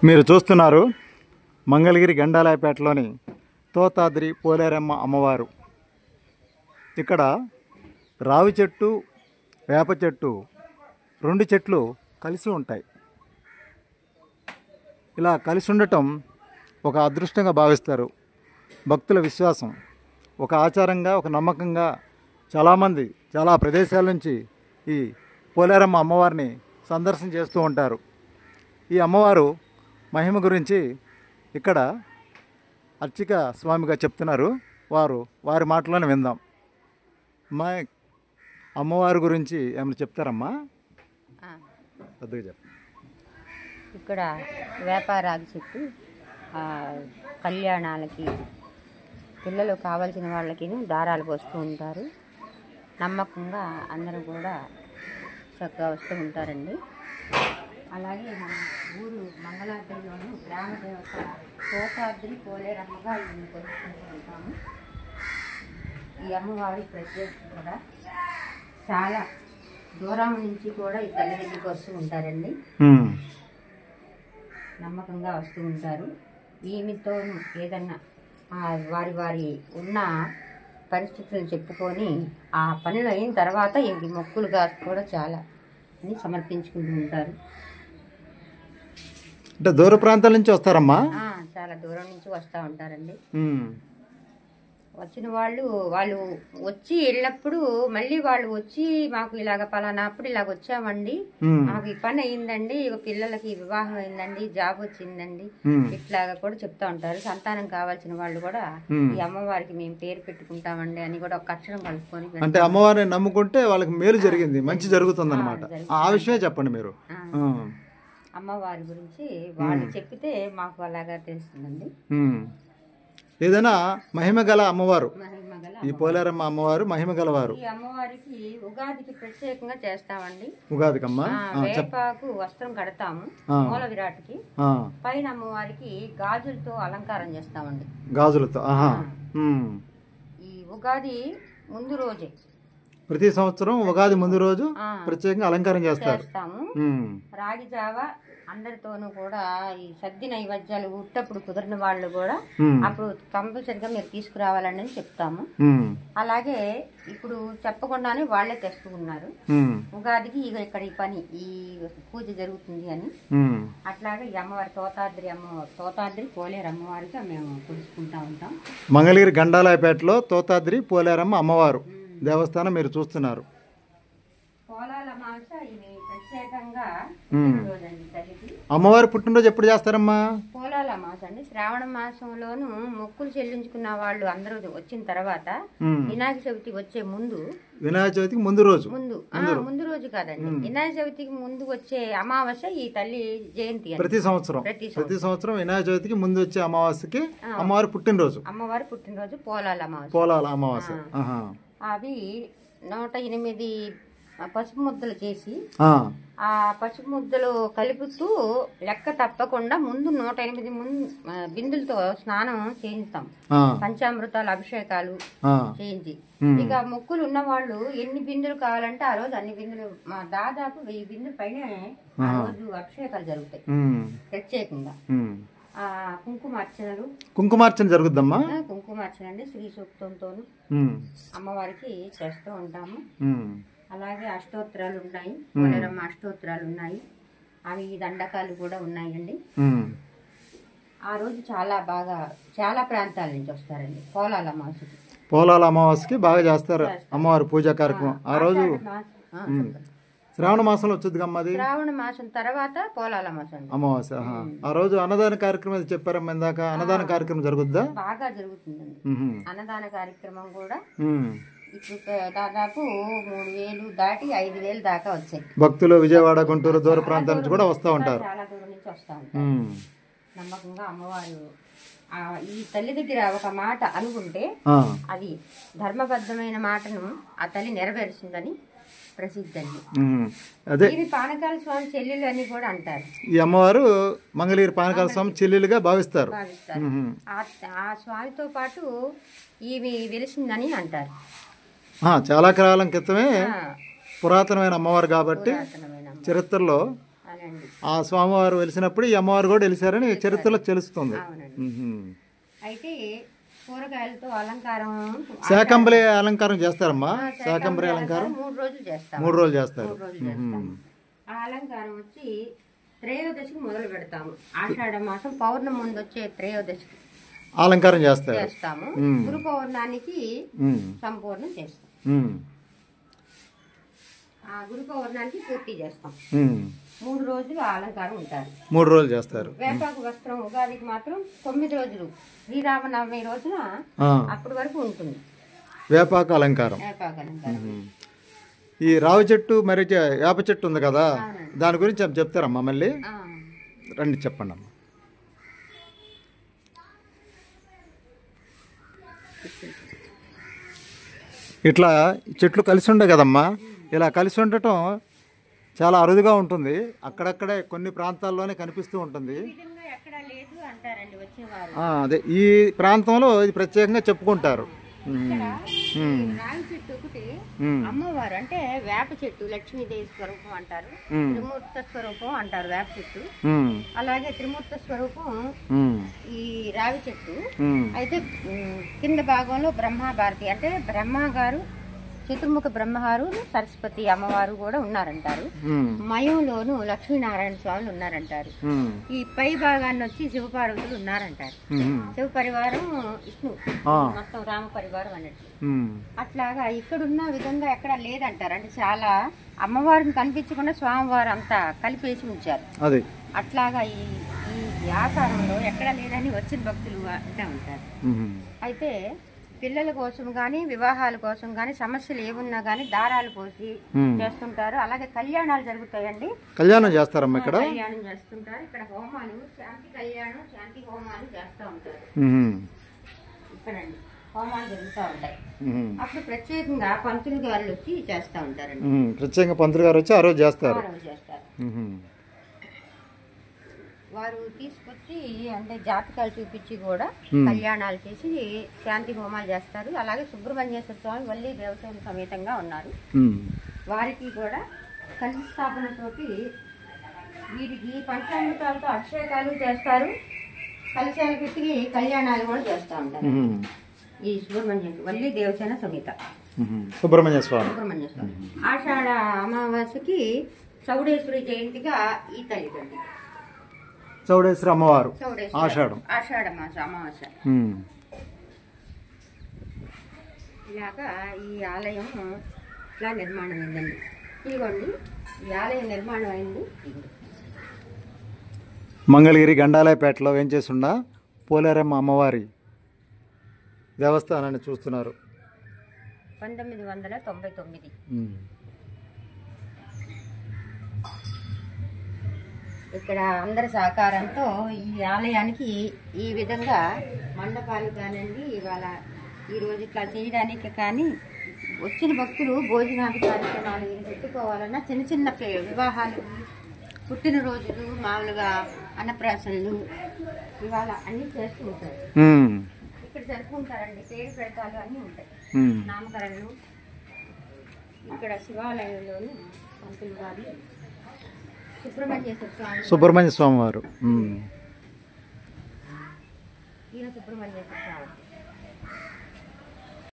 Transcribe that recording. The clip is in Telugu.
మీరు చూస్తున్నారు మంగళగిరి గండాలయపేటలోని తోతాద్రి పోలేరమ్మ అమ్మవారు. ఇక్కడ రావి చెట్టు, వేప చెట్టు, రెండు చెట్లు కలిసి ఉంటాయి. ఇలా కలిసి ఉండటం ఒక అదృష్టంగా భావిస్తారు. భక్తుల విశ్వాసం, ఒక ఆచారంగా, ఒక నమ్మకంగా చాలామంది చాలా ప్రదేశాల నుంచి ఈ పోలేరమ్మ అమ్మవారిని సందర్శన చేస్తూ ఉంటారు. ఈ అమ్మవారు మహిమ గురించి ఇక్కడ అర్చిక స్వామిగా చెప్తున్నారు. వారి మాటలను విందాం. అమ్మా, అమ్మవారి గురించి ఏమైనా చెప్తారమ్మా? కొద్దిగా చెప్పు. ఇక్కడ వ్యాపారాలు చెట్టు కళ్యాణాలకి పిల్లలు కావాల్సిన వాళ్ళకి దారాలు పోస్తూ ఉంటారు. నమ్మకంగా అందరూ కూడా చక్కగా వస్తూ ఉంటారండి. అలాగే మన ఊరు మంగళాద్రిలోని గ్రామ దేవత తోతాద్రి పోలేరమ్మగా ఈయన కొలుచుకుంటూ ఉంటాము. ఈ అమ్మవారి ప్రత్యేకత కూడా చాలా దూరం నుంచి కూడా ఈ తల్లి దగ్గరికి వస్తూ ఉంటారండి. నమ్మకంగా వస్తూ ఉంటారు. ఈమెతో ఏదన్నా వారి ఉన్న పరిస్థితులను చెప్పుకొని ఆ పనులు అయిన తర్వాత ఈ మొక్కులుగా కూడా చాలా అని సమర్పించుకుంటూ ఉంటారు. అంటే దూర ప్రాంతాల నుంచి వస్తారమ్మా? చాలా దూరం నుంచి వస్తూ ఉంటారండి. వచ్చిన వాళ్ళు వచ్చి వెళ్ళినప్పుడు మళ్ళీ వాళ్ళు వచ్చి మాకు ఇలాగ పలానా అప్పుడు ఇలాగ వచ్చామండి, మాకు ఈ పని అయిందండి, పిల్లలకి వివాహం అయిందండి, జాబ్ వచ్చిందండి, ఇట్లాగా కూడా చెప్తా ఉంటారు. సంతానం కావాల్సిన వాళ్ళు కూడా ఈ అమ్మవారికి మేము పేరు పెట్టుకుంటామండి అని కూడా ఒక అక్షరం కలుపుకొని, అంటే అమ్మవారిని నమ్ముకుంటే వాళ్ళకి మేలు జరిగింది, మంచి జరుగుతుంది అన్నమాట. ఆ విషయమే చెప్పండి మీరు. అమ్మవారి గురించి వాళ్ళు చెప్పితే మాకు అలాగా తెలుస్తుందండి. ఏదైనా మహిమగల అమ్మవారు ఈ పోలేరమ్మ అమ్మవారు మహిమగలవారు. ఈ అమ్మవారికి ఉగాదికి ప్రత్యేకంగా చేస్తామండి. ఉగాదికమ్మా వేపాకు వస్త్రం కడతాము మూల విరాట్కి. పైన అమ్మవారికి గాజులతో అలంకారం చేస్తామండి. గాజులతో ఈ ఉగాది ముందు రోజే, ప్రతి సంవత్సరం ఉగాది ముందు రోజు ప్రత్యేకంగా అలంకారం చేస్తాము. రాగి జావ అందరితోనూ కూడా ఈ సద్ది నైవేద్యాలు ఉట్టప్పుడు కుదిరిన వాళ్ళు కూడా అప్పుడు కంపల్సరిగా మీరు తీసుకురావాలని చెప్తాము. అలాగే ఇప్పుడు చెప్పకుండానే వాళ్ళే తెస్తూ ఉన్నారు. ఉగాదికి ఇక్కడ ఈ పని ఈ పూజ జరుగుతుంది అని. అట్లాగే ఈ అమ్మవారి తోతాద్రి పోలేరు అమ్మవారిగా మేము కొలుసుకుంటా ఉంటాం. మంగళగిరి గండాలయపేటలో తోతాద్రి పోలేరమ్మ అమ్మవారు దేవస్థానం మీరు చూస్తున్నారు. అమ్మవారి పుట్టినరోజు ఎప్పుడు చేస్తారమ్మా? పోలాల మాసం అండి. శ్రావణ మాసంలోను మొక్కులు చెల్లించుకున్న వాళ్ళు అందరూ వచ్చిన తర్వాత వినాయక చవితి వచ్చే ముందు, వినాయక చవితికి ముందు రోజు ముందు రోజు కాదండి, వినాయక చవితికి ముందు వచ్చే అమావాస్య ఈ తల్లి జయంతి. ప్రతి సంవత్సరం వినాయక చవితికి ముందు వచ్చే అమావాస్యకి అమ్మవారి పుట్టినరోజు పోలాల అమావాస్య. అవి 108 పసుపు ముద్దలు చేసి ఆ పసుపు ముద్దలు కలుపుతూ లెక్క తప్పకుండా ముందు 108 బిందులతో స్నానం చేయిస్తాం. పంచామృతాలు అభిషేకాలు చేయించి ఇక మొక్కులు ఉన్న వాళ్ళు ఎన్ని బిందులు కావాలంటే ఆ రోజు అన్ని బిందులు, దాదాపు 1000 బిందుల పైన ఆ రోజు అభిషేకాలు జరుగుతాయి. ప్రత్యేకంగా కుంకుమార్చన జరుగుద్దమ్మా. కుంకుమార్చన అండి శ్రీ సూక్తంతో అమ్మవారికి చేస్తూ ఉంటాము. అలాగే అష్టోత్తరాలు ఉన్నాయి, పోలేరమ్మ అష్టోత్తరాలు ఉన్నాయి, అవి దండకాలు కూడా ఉన్నాయండి. ఆ రోజు చాలా ప్రాంతాల నుంచి వస్తారండి పోలాల అమావాస్యకి బాగా చేస్తారు అమ్మవారి పూజా కార్యక్రమం. ఆ రోజు శ్రావణ మాసంలో వచ్చింది కమ్మది. శ్రావణ మాసం తర్వాత పోలాల అమావాస్య. ఆ రోజు అన్నదాన కార్యక్రమం చెప్పారమ్మా ఇందాక. అన్నదాన కార్యక్రమం జరుగుద్దా? బాగా జరుగుతుందండి అన్నదాన కార్యక్రమం కూడా. ఇప్పుడు దాదాపు 3000 దాటి 5000 దాకా వచ్చాయి భక్తులు. విజయవాడ, గుంటూరు దూర ప్రాంతాల నుంచి కూడా వస్తూ ఉంటారు. చాలా దూరం నుంచి వస్తూ ఉంటారు. నమ్మకంగా అమ్మవారు ఈ తల్లి దగ్గర ఒక మాట అనుకుంటే అది ధర్మబద్ధమైన మాటను ఆ తల్లి నెరవేరుస్తుందని ప్రసిద్ధి అండి. అదే పానకాల స్వామి చెల్లెలు అని కూడా అంటారు. ఈ అమ్మవారు మంగళగిరి పానకాల స్వామి చెల్లెలుగా భావిస్తారు. ఆ స్వామితో పాటు ఈమె వెలిసిందని అంటారు. చాలా కాలం క్రితమే పురాతనమైన అమ్మవారు కాబట్టి చరిత్రలో అవునండి. ఆ స్వామివారు వెలిసినప్పుడు ఈ అమ్మవారు కూడా వెలిసారని చరిత్రలో తెలుస్తుంది. అయితే కూరగాయలతో అలంకారం శాకంబరి అలంకారం చేస్తారమ్మా. శాకంబరి అలంకారం 3 రోజులు చేస్తాం. 3 రోజులు చేస్తారు. ఆ అలంకారం వచ్చి త్రయోదశికి మొదలు పెడతాము. ఆషాఢ మాసం పౌర్ణమి ముందు వచ్చే త్రయోదశికి అలంకారం చేస్తాము. గురు పౌర్ణానికి సంపూర్ణం చేస్తాం. ఆ గురు పౌర్ణానికి పూర్తి చేస్తాం. 3 రోజులు అలంకారం ఉంటారు. 3 రోజులు చేస్తారు. వేపాకు వస్త్రం ఉగాదికి మాత్రం 9 రోజులు శ్రీరామనవమి రోజున అప్పటి వరకు ఉంటుంది వేపాకు అలంకారం. ఈ రావి చెట్టు మరి వేప చెట్టు ఉంది కదా, దాని గురించి చెప్తారమ్మా మళ్ళీ. రండి చెప్పండి అమ్మా. ఇట్లా చెట్లు కలిసి ఉండే కదమ్మా, ఇలా కలిసి ఉండటం చాలా అరుదుగా ఉంటుంది. అక్కడక్కడే కొన్ని ప్రాంతాల్లోనే కనిపిస్తూ ఉంటుంది. అదే ఈ ప్రాంతంలో ఇది ప్రత్యేకంగా చెప్పుకుంటారు. రావి చెట్టు ఒకటి అమ్మవారు అంటే వేప చెట్టు లక్ష్మీదేవి స్వరూపం అంటారు, త్రిమూర్త స్వరూపం అంటారు వేప చెట్టు. అలాగే త్రిమూర్త స్వరూపం ఈ రావి చెట్టు. అయితే కింద భాగంలో బ్రహ్మభారతి అంటే బ్రహ్మ గారు, చతుర్ముఖ బ్రహ్మగారు, సరస్వతి అమ్మవారు కూడా ఉన్నారంటారు. మయంలోను లక్ష్మీనారాయణ స్వాములు ఉన్నారంటారు. ఈ పై భాగాన్ని వచ్చి శివపార్వతులు ఉన్నారంటారు. శివ పరివారం విష్ణు, మొత్తం రామ పరివారం అన్నట్టు. అట్లాగా ఇక్కడున్న విధంగా ఎక్కడ లేదంటారు. అంటే చాలా అమ్మవారిని కనిపించకుండా స్వామివారు అంతా కలిపేసి ఉంచారు. అట్లాగా ఈ ఆకారంలో ఎక్కడ లేదని వచ్చిన భక్తులు అంటూ ఉంటారు. అయితే పిల్లల కోసం గాని వివాహాల కోసం గాని సమస్యలు ఏమున్నా గాని దారాలు పోసి చేస్తుంటారు. అలాగే కళ్యాణాలు జరుగుతాయండి. కళ్యాణం చేస్తారమ్మా ఇక్కడ. కళ్యాణం చేస్తుంటారు. ఇక్కడ హోమాలు, శాంతి కళ్యాణం, శాంతి హోమాలు చేస్తూ ఉంటారు. ఇక్కడండి హోమాలు జరుగుతూ ఉంటాయి. అప్పుడు ప్రత్యేకంగా పంతులు గారు వచ్చి చేస్తూ ఉంటారండి. ప్రత్యేకంగా పంతులు గారు వచ్చి ఆ రోజు చేస్తారు. వారు తీసుకొచ్చి అంటే జాతకాలు చూపించి కూడా కళ్యాణాలు చేసి శాంతి హోమాలు చేస్తారు. అలాగే సుబ్రహ్మణ్యేశ్వర స్వామి వల్లి దేవసేన సమేతంగా ఉన్నారు. వారికి కూడా కలశ స్థాపనతోటి వీరికి పంచామృతాలతో అభిషేకాలు చేస్తారు. కలశాలు పెట్టి కళ్యాణాలు కూడా చేస్తూ ఉంటారు. ఈ సుబ్రహ్మణ్యేశ్వర వల్లి దేవసేన సమేత సుబ్రహ్మణ్య స్వామి. ఆషాఢ అమావాస్యకి చౌడేశ్వరి జయంతిగా ఈ తల్లి చౌడేశ్వరి అమ్మవారు ఆషాఢ మాస అమావాస్య. ఇలాగా ఈ ఆలయం ఇట్లా నిర్మాణం అయిందండి. ఇదిగోండి ఈ ఆలయం నిర్మాణం అయింది. మంగళగిరి గండాలయపేటలో ఏం చేస్తున్నా పోలేరమ్మ అమ్మవారి దేవస్థానాన్ని చూస్తున్నారు. 1999. ఇక్కడ అందరి సహకారంతో ఈ ఆలయానికి ఈ విధంగా మండపాలు కానివ్వండి, ఇవాళ ఈరోజు ఇట్లా చేయడానికి కానీ వచ్చిన భక్తులు భోజనాది కార్యక్రమాలు పెట్టుకోవాలన్నా చిన్న చిన్న వివాహాలు, పుట్టినరోజులు, మామూలుగా అన్నప్రాసనలు ఇవాళ అన్నీ చేస్తూ ఉంటారు. ఇక్కడ జరుపుకుంటారండి. పేరు పెడతాలు అన్నీ ఉంటాయి, నామకరణలు. ఇక్కడ శివాలయంలోని పంతులు గారు సుబ్రహ్మణ్య స్వామి వారు. ఈయన సుబ్రహ్మణ్యేశ్వర స్వామి.